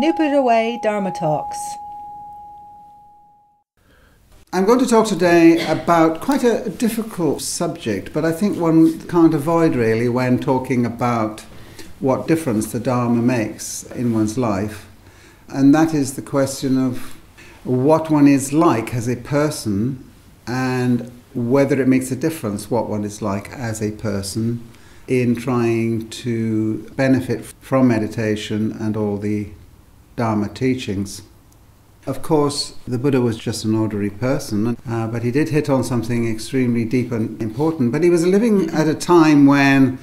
Nip It Away Dharma Talks. I'm going to talk today about quite a difficult subject, but I think one can't avoid really when talking about what difference the Dharma makes in one's life. And that is the question of what one is like as a person and whether it makes a difference what one is like as a person in trying to benefit from meditation and all the Dharma teachings. Of course, the Buddha was just an ordinary person, but he did hit on something extremely deep and important. But he was living at a time when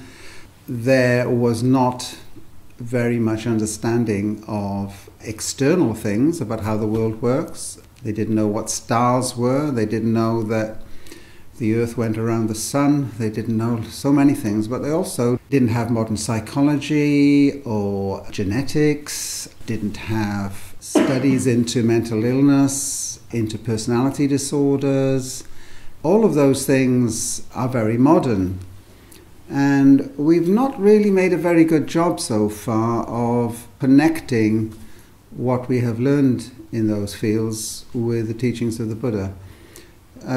there was not very much understanding of external things about how the world works. They didn't know what stars were. They didn't know that the earth went around the sun. They didn't know so many things, but they also didn't have modern psychology or genetics, didn't have studies into mental illness, into personality disorders. All of those things are very modern. And we've not really made a very good job so far of connecting what we have learned in those fields with the teachings of the Buddha.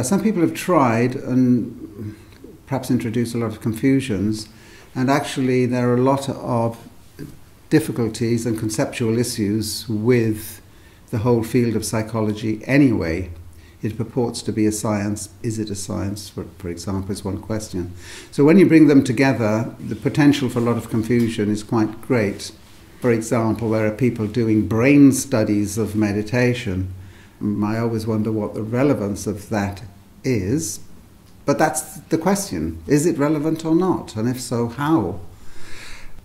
Some people have tried and perhaps introduced a lot of confusions, and actually there are a lot of difficulties and conceptual issues with the whole field of psychology anyway. It purports to be a science. Is it a science, for example, is one question. So when you bring them together, the potential for a lot of confusion is quite great. For example, there are people doing brain studies of meditation. I always wonder what the relevance of that is, but that's the question. Is it relevant or not? And if so, how?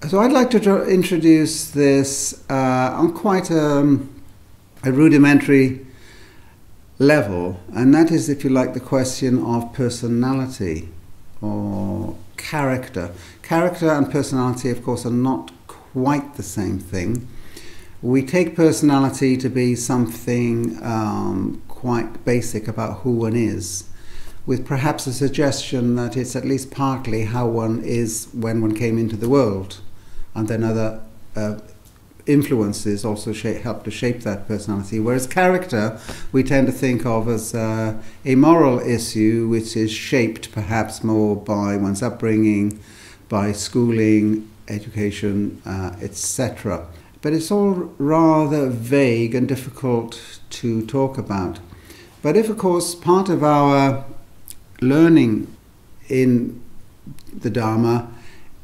So I'd like to introduce this on quite a rudimentary level, and that is, if you like, the question of personality or character. Character and personality, of course, are not quite the same thing. We take personality to be something quite basic about who one is, with perhaps a suggestion that it's at least partly how one is when one came into the world, and then other influences also help to shape that personality. Whereas character, we tend to think of as a moral issue which is shaped perhaps more by one's upbringing, by schooling, education, etc. But it's all rather vague and difficult to talk about. But if, of course, part of our learning in the Dharma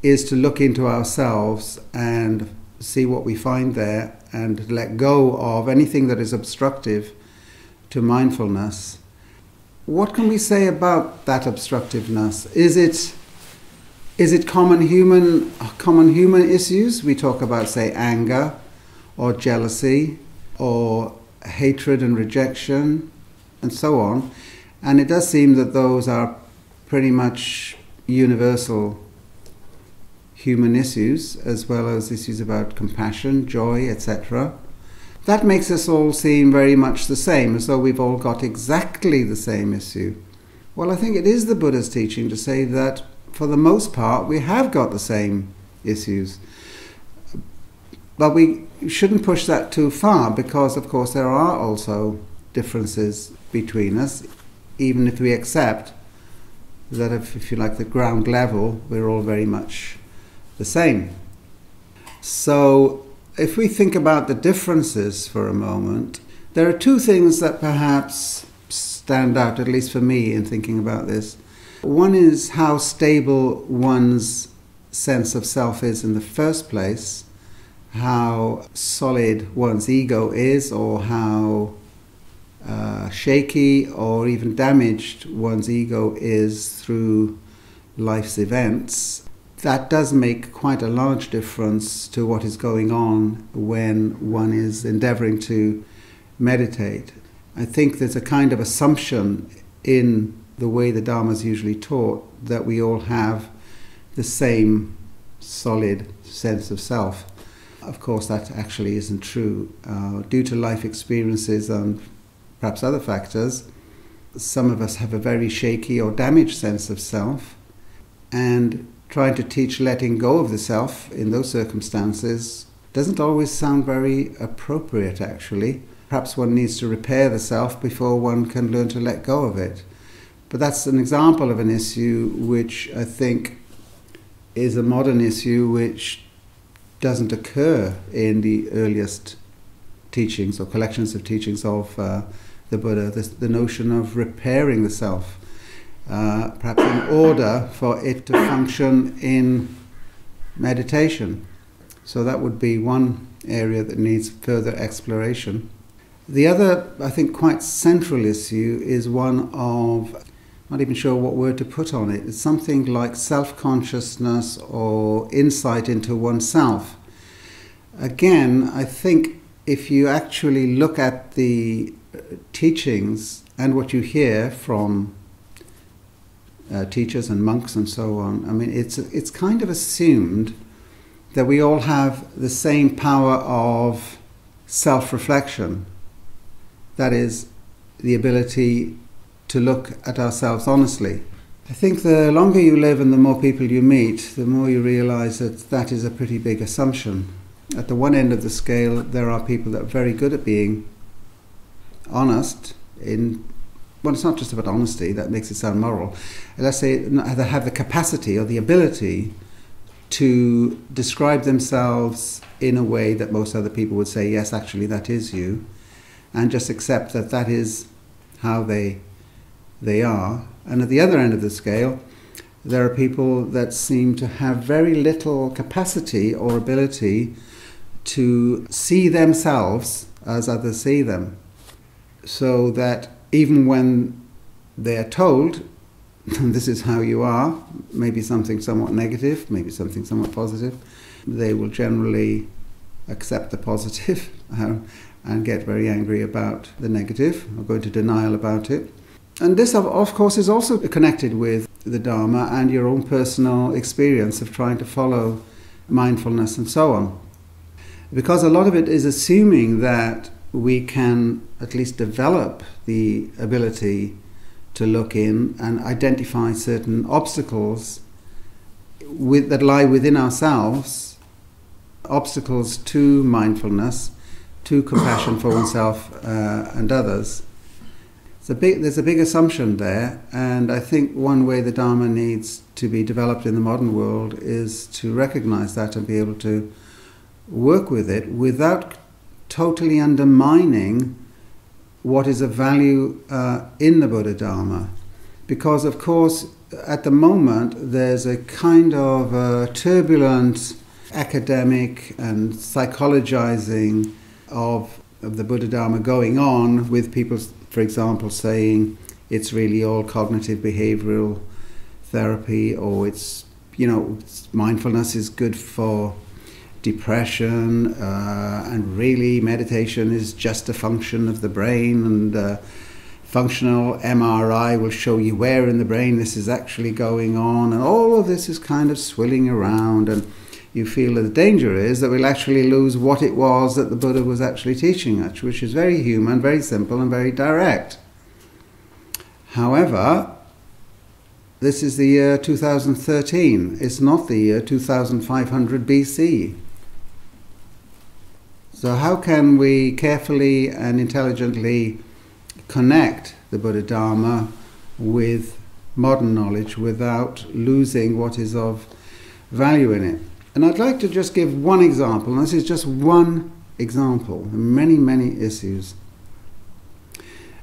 is to look into ourselves and see what we find there and let go of anything that is obstructive to mindfulness, what can we say about that obstructiveness? Is it common human issues? We talk about, say, anger or jealousy or hatred and rejection and so on. And it does seem that those are pretty much universal human issues, as well as issues about compassion, joy, etc. That makes us all seem very much the same, as though we've all got exactly the same issue. Well, I think it is the Buddha's teaching to say that for the most part we have got the same issues. But we shouldn't push that too far, because of course there are also differences between us, even if we accept that if you like, the ground level, we're all very much the same. So if we think about the differences for a moment, there are two things that perhaps stand out, at least for me, in thinking about this. One is how stable one's sense of self is in the first place, how solid one's ego is, or how shaky or even damaged one's ego is through life's events. That does make quite a large difference to what is going on when one is endeavoring to meditate. I think there's a kind of assumption in the way the Dharma is usually taught that we all have the same solid sense of self. Of course, that actually isn't true. Due to life experiences and perhaps other factors, some of us have a very shaky or damaged sense of self, and trying to teach letting go of the self in those circumstances doesn't always sound very appropriate, actually. Perhaps one needs to repair the self before one can learn to let go of it. But that's an example of an issue which I think is a modern issue which doesn't occur in the earliest teachings or collections of teachings of the Buddha, the notion of repairing the self, perhaps in order for it to function in meditation. So that would be one area that needs further exploration. The other, I think, quite central issue is one of, I'm not even sure what word to put on it. It's something like self-consciousness or insight into oneself. Again, I think if you actually look at the teachings and what you hear from teachers and monks and so on, I mean, it's kind of assumed that we all have the same power of self-reflection. That is, the ability to look at ourselves honestly. I think the longer you live and the more people you meet, the more you realize that that is a pretty big assumption. At the one end of the scale, there are people that are very good at being honest well, it's not just about honesty, that makes it sound moral. Let's say they have the capacity or the ability to describe themselves in a way that most other people would say, yes, actually, that is you, and just accept that that is how they are. And at the other end of the scale, there are people that seem to have very little capacity or ability to see themselves as others see them. So that even when they are told, this is how you are, maybe something somewhat negative, maybe something somewhat positive, they will generally accept the positive and get very angry about the negative, or go into denial about it. And this, of course, is also connected with the Dharma and your own personal experience of trying to follow mindfulness and so on. Because a lot of it is assuming that we can at least develop the ability to look in and identify certain obstacles that lie within ourselves, obstacles to mindfulness, to compassion for oneself and others. There's a big assumption there, and I think one way the Dharma needs to be developed in the modern world is to recognize that and be able to work with it without totally undermining what is of value in the Buddha Dharma. Because, of course, at the moment, there's a kind of turbulent academic and psychologizing of the Buddha Dharma going on, with people, for example, saying it's really all cognitive behavioral therapy, or it's, mindfulness is good for depression, and really meditation is just a function of the brain, and functional MRI will show you where in the brain this is actually going on, and all of this is kind of swilling around, and you feel that the danger is that we'll actually lose what it was that the Buddha was actually teaching us, which is very human, very simple, and very direct. However, this is the year 2013. It's not the year 2500 BC. So how can we carefully and intelligently connect the Buddha Dharma with modern knowledge without losing what is of value in it? And I'd like to just give one example, and this is just one example, many, many issues.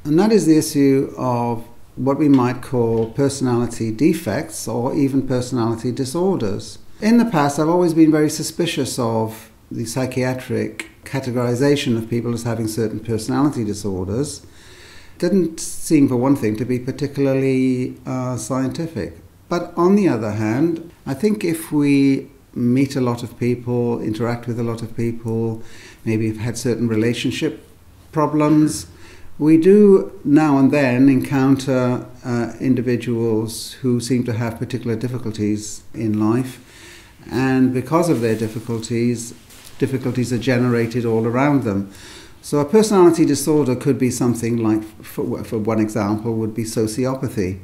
And that is the issue of what we might call personality defects or even personality disorders. In the past, I've always been very suspicious of the psychiatric categorization of people as having certain personality disorders. Didn't seem, for one thing, to be particularly scientific. But on the other hand, I think if we meet a lot of people, interact with a lot of people, maybe have had certain relationship problems, we do now and then encounter individuals who seem to have particular difficulties in life, and because of their difficulties are generated all around them. So a personality disorder could be something like, for one example, would be sociopathy,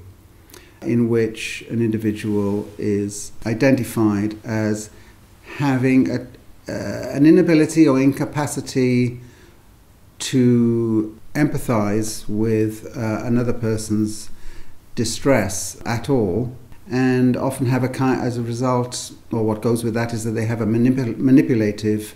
in which an individual is identified as having an inability or incapacity to empathize with another person's distress at all, and often have as a result, or what goes with that is that they have a manipulative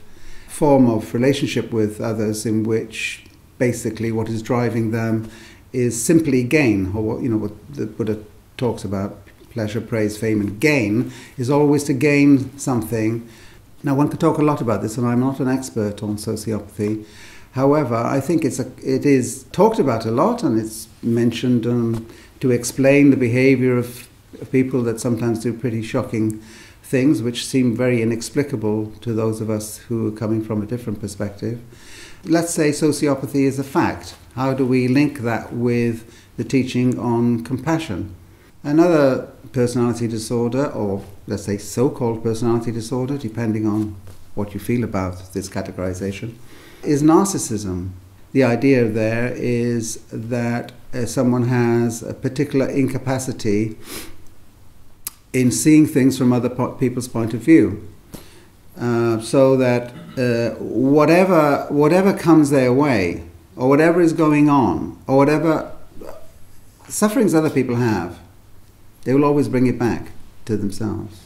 form of relationship with others in which basically what is driving them is simply gain, or what the Buddha talks about, pleasure, praise, fame, and gain, is always to gain something. Now, one could talk a lot about this, and I'm not an expert on sociopathy. However, I think it is talked about a lot, and it's mentioned to explain the behavior of people that sometimes do pretty shocking things, which seem very inexplicable to those of us who are coming from a different perspective. Let's say sociopathy is a fact. How do we link that with the teaching on compassion? Another personality disorder, or let's say so-called personality disorder, depending on what you feel about this categorization, is narcissism. The idea there is that someone has a particular incapacity in seeing things from other people's point of view, so that whatever comes their way, or whatever is going on, or whatever sufferings other people have, they will always bring it back to themselves.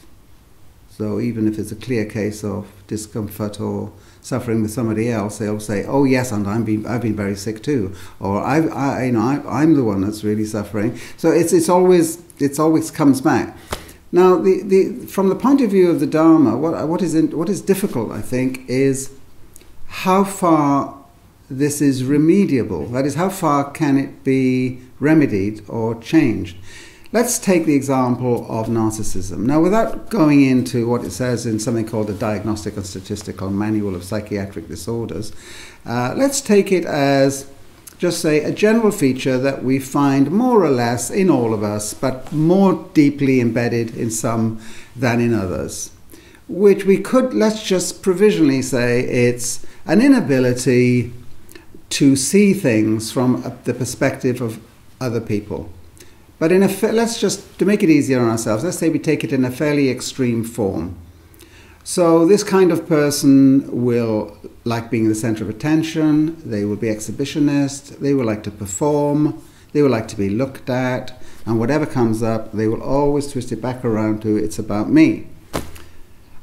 So even if it's a clear case of discomfort or suffering with somebody else, they'll say, "Oh yes, and I've been very sick too," or I'm the one that's really suffering. So it always comes back. Now, from the point of view of the Dharma, what is difficult, I think, is how far this is remediable. That is, how far can it be remedied or changed? Let's take the example of narcissism. Now, without going into what it says in something called the Diagnostic and Statistical Manual of Psychiatric Disorders, let's take it as, just say, a general feature that we find more or less in all of us, but more deeply embedded in some than in others, which we could, let's just provisionally say, it's an inability to see things from the perspective of other people. But let's just, to make it easier on ourselves, let's say we take it in a fairly extreme form. So this kind of person will like being the center of attention, they will be exhibitionist, they will like to perform, they will like to be looked at, and whatever comes up, they will always twist it back around to, it's about me.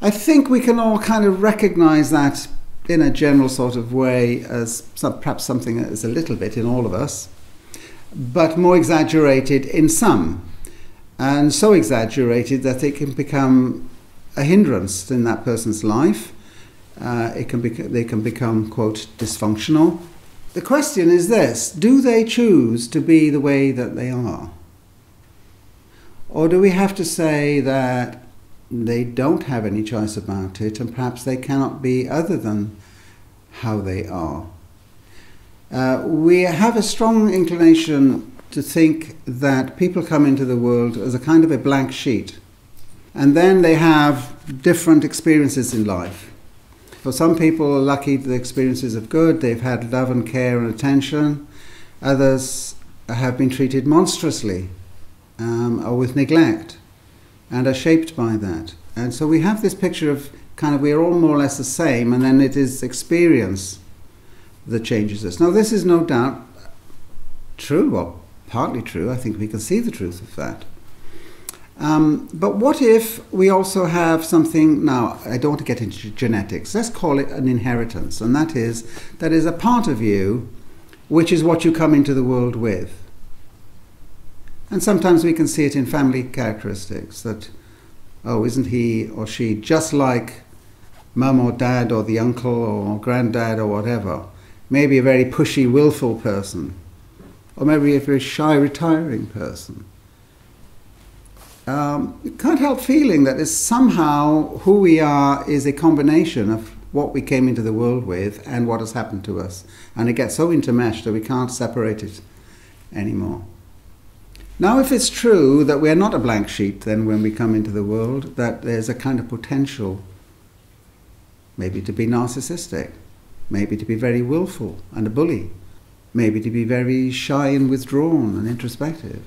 I think we can all kind of recognize that in a general sort of way as perhaps something that is a little bit in all of us, but more exaggerated in some, and so exaggerated that it can become a hindrance in that person's life. They can become, quote, dysfunctional. The question is this: do they choose to be the way that they are? Or do we have to say that they don't have any choice about it, and perhaps they cannot be other than how they are? We have a strong inclination to think that people come into the world as a kind of a blank sheet, and then they have different experiences in life. For some people are lucky, the experiences of good, they've had love and care and attention. Others have been treated monstrously or with neglect and are shaped by that. And so we have this picture of kind of, we're all more or less the same, and then it is experience that changes us. Now, this is no doubt true, or partly true. I think we can see the truth of that. But what if we also have something, now I don't want to get into genetics, let's call it an inheritance, and that is a part of you which is what you come into the world with. And sometimes we can see it in family characteristics, that, oh, isn't he or she just like mum or dad or the uncle or granddad or whatever? Maybe a very pushy, willful person, or maybe a very shy, retiring person. You can't help feeling that it's somehow who we are is a combination of what we came into the world with and what has happened to us. And it gets so intermeshed that we can't separate it anymore. Now, if it's true that we're not a blank sheet then when we come into the world, that there's a kind of potential maybe to be narcissistic, maybe to be very willful and a bully, maybe to be very shy and withdrawn and introspective.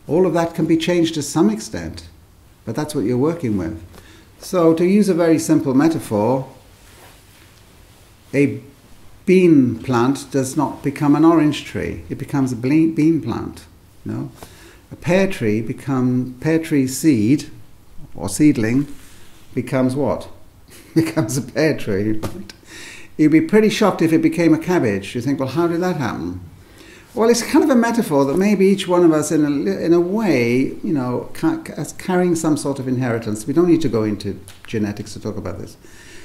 All of that can be changed to some extent, but that's what you're working with. So to use a very simple metaphor, A bean plant does not become an orange tree. It becomes a bean plant. You know? A pear tree seed or seedling becomes what? Becomes a pear tree. Right? You'd be pretty shocked if it became a cabbage. You think, well, how did that happen? Well, it's kind of a metaphor that maybe each one of us, in a way, you know, is carrying some sort of inheritance. We don't need to go into genetics to talk about this,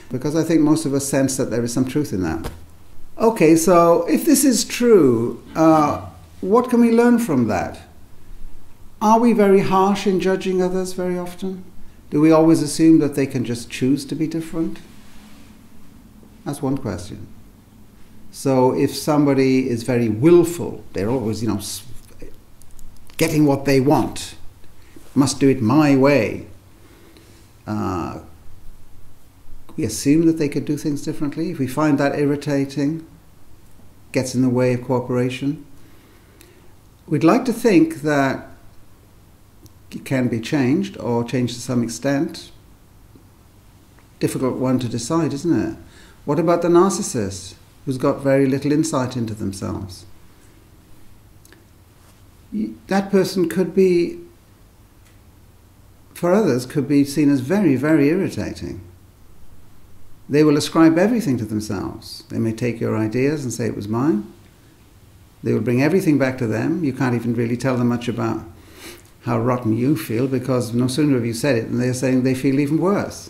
because I think most of us sense that there is some truth in that. Okay, so if this is true, what can we learn from that? Are we very harsh in judging others very often? Do we always assume that they can just choose to be different? That's one question. So if somebody is very willful, they're always, you know, getting what they want, must do it my way, we assume that they could do things differently. If we find that irritating, gets in the way of cooperation, we'd like to think that it can be changed, or changed to some extent. Difficult one to decide, isn't it? What about the narcissist, who's got very little insight into themselves? That person could be, for others, could be seen as very, very irritating. They will ascribe everything to themselves. They may take your ideas and say it was mine. They will bring everything back to them. You can't even really tell them much about how rotten you feel, because no sooner have you said it than they're saying they feel even worse.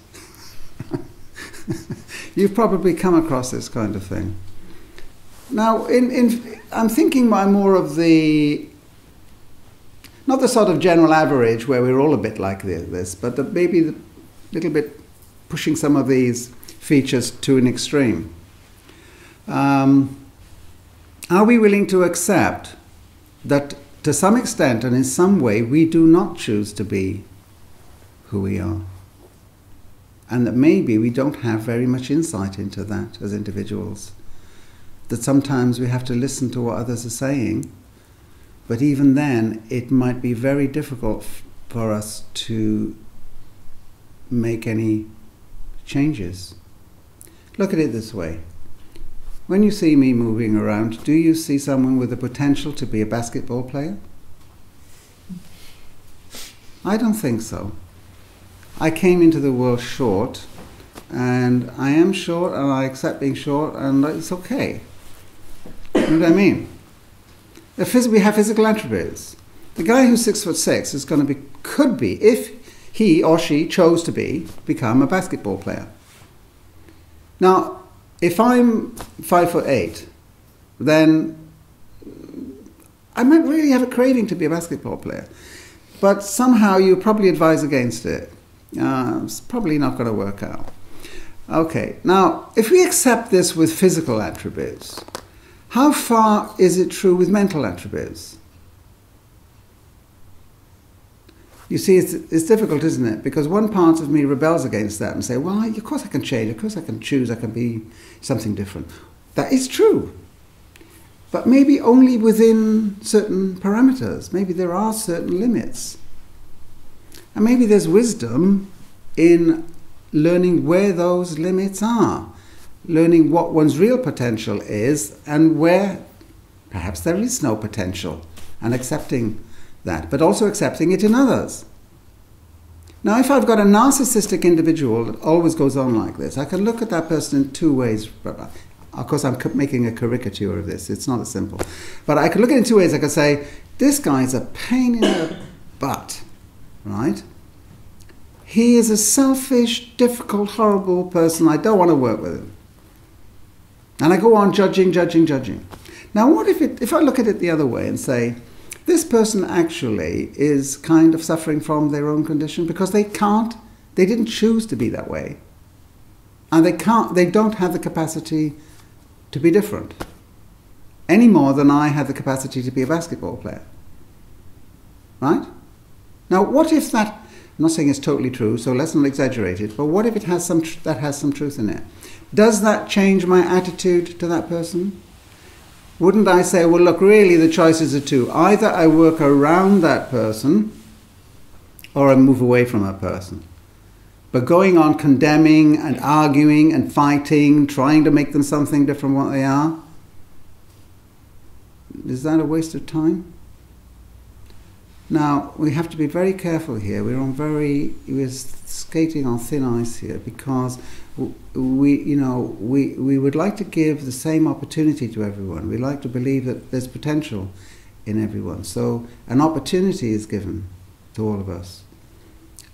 You've probably come across this kind of thing. Now, I'm thinking more of the, not the sort of general average where we're all a bit like this, but maybe a little bit pushing some of these features to an extreme. Are we willing to accept that to some extent and in some way we do not choose to be who we are? And that maybe we don't have very much insight into that as individuals. That sometimes we have to listen to what others are saying, but even then it might be very difficult for us to make any changes. Look at it this way. When you see me moving around, do you see someone with the potential to be a basketball player? I don't think so. I came into the world short, and I am short, and I accept being short, and it's okay. You know what I mean? We have physical attributes. The guy who's 6'6" is going to be, could be, if he or she chose to become a basketball player. Now, if I'm 5'8", then I might really have a craving to be a basketball player. But somehow you probably advise against it. It's probably not going to work out. Okay, now, if we accept this with physical attributes, how far is it true with mental attributes? You see, it's difficult, isn't it? Because one part of me rebels against that and say, well, of course I can change, of course I can choose, I can be something different. That is true. But maybe only within certain parameters. Maybe there are certain limits. And maybe there's wisdom in learning where those limits are, learning what one's real potential is and where perhaps there is no potential, and accepting that, but also accepting it in others. Now, if I've got a narcissistic individual that always goes on like this, I can look at that person in two ways. Of course, I'm making a caricature of this. It's not as simple. But I could look at it in two ways. I could say, this guy's a pain in the butt, right? He is a selfish, difficult, horrible person. I don't want to work with him. And I go on judging. Now, what if I look at it the other way and say, this person actually is kind of suffering from their own condition because they didn't choose to be that way. And they don't have the capacity to be different, any more than I had the capacity to be a basketball player. Right? Now, what if that, I'm not saying it's totally true, so let's not exaggerate it, but what if it has that has some truth in it? Does that change my attitude to that person? Wouldn't I say, well, look, really the choices are two. Either I work around that person or I move away from that person. But going on condemning and arguing and fighting, trying to make them something different from what they are, is that a waste of time? Now, we have to be very careful here. We're skating on thin ice here, because we would like to give the same opportunity to everyone. We like to believe that there's potential in everyone. So an opportunity is given to all of us,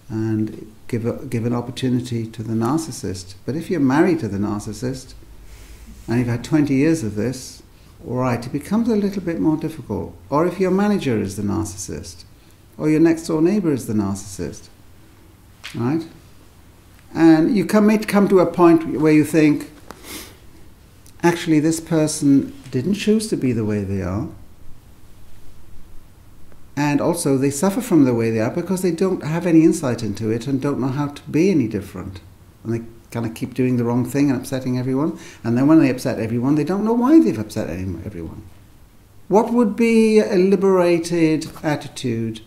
and give an opportunity to the narcissist. But if you're married to the narcissist and you've had 20 years of this, all right, it becomes a little bit more difficult. Or if your manager is the narcissist, or your next door neighbor is the narcissist, right? And you may come to a point where you think, actually this person didn't choose to be the way they are, and also they suffer from the way they are because they don't have any insight into it and don't know how to be any different. And they kind of keep doing the wrong thing and upsetting everyone. And then when they upset everyone, they don't know why they've upset everyone. What would be a liberated attitude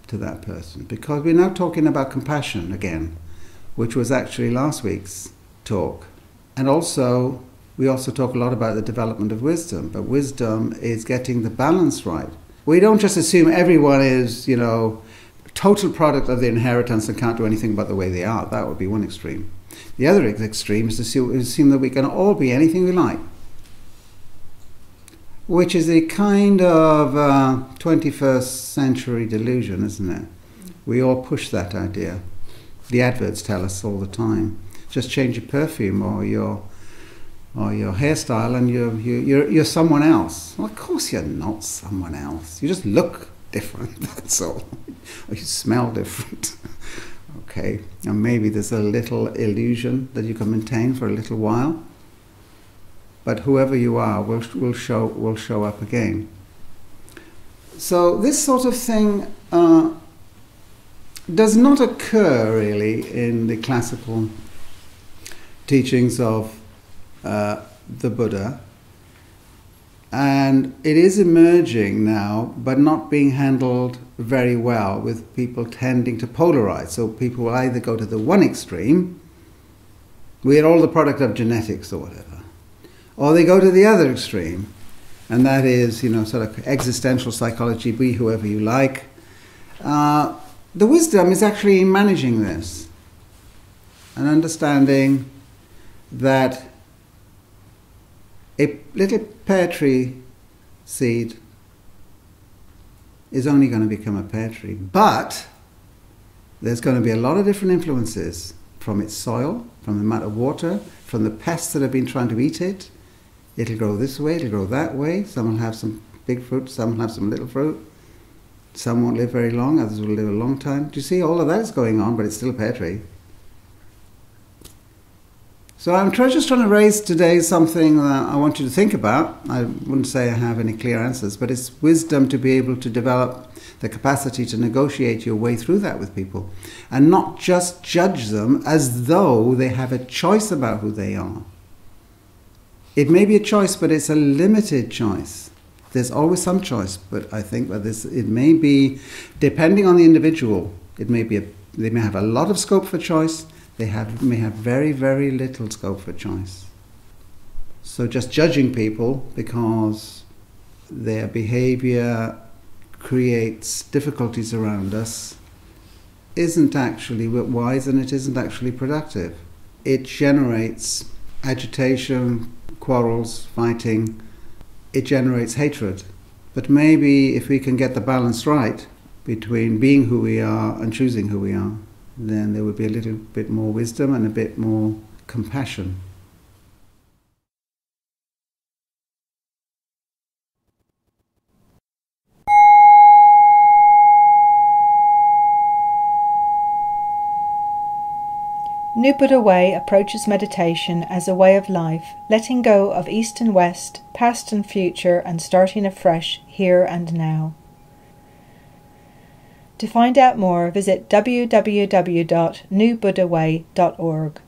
to that person? Because we're now talking about compassion again, which was actually last week's talk. And also, we also talk a lot about the development of wisdom, but wisdom is getting the balance right. We don't just assume everyone is, total product of the inheritance and can't do anything about the way they are. That would be one extreme. The other extreme is to assume that we can all be anything we like, which is a kind of 21st century delusion, isn't it? We all push that idea. The adverts tell us all the time, just change your perfume or your hairstyle and you're someone else. Well, of course you're not someone else. You just look different, that's all. Or you smell different. Okay, and maybe there's a little illusion that you can maintain for a little while, but whoever you are will show up again. So this sort of thing does not occur really in the classical teachings of the Buddha, and it is emerging now, but not being handled very well, with people tending to polarize. So people will either go to the one extreme, we are all the product of genetics or whatever, or they go to the other extreme, and that is, sort of existential psychology, be whoever you like. The wisdom is actually in managing this, and understanding that a little pear tree seed is only going to become a pear tree, but there's going to be a lot of different influences from its soil, from the amount of water, from the pests that have been trying to eat it. It'll grow this way, it'll grow that way. Some will have some big fruit, some will have some little fruit. Some won't live very long, others will live a long time. Do you see, all of that is going on, but it's still a pear tree. So I'm just trying to raise today something that I want you to think about. I wouldn't say I have any clear answers, but it's wisdom to be able to develop the capacity to negotiate your way through that with people, and not just judge them as though they have a choice about who they are. It may be a choice, but it's a limited choice. There's always some choice, but I think that it may be, depending on the individual, they may have a lot of scope for choice. They may have very, very little scope for choice. So just judging people because their behavior creates difficulties around us isn't actually wise, and it isn't actually productive. It generates agitation, quarrels, fighting. It generates hatred. But maybe if we can get the balance right between being who we are and choosing who we are, then there would be a little bit more wisdom and a bit more compassion. New Buddha Way approaches meditation as a way of life, letting go of East and West, past and future, and starting afresh here and now. To find out more, visit www.newbuddhaway.org.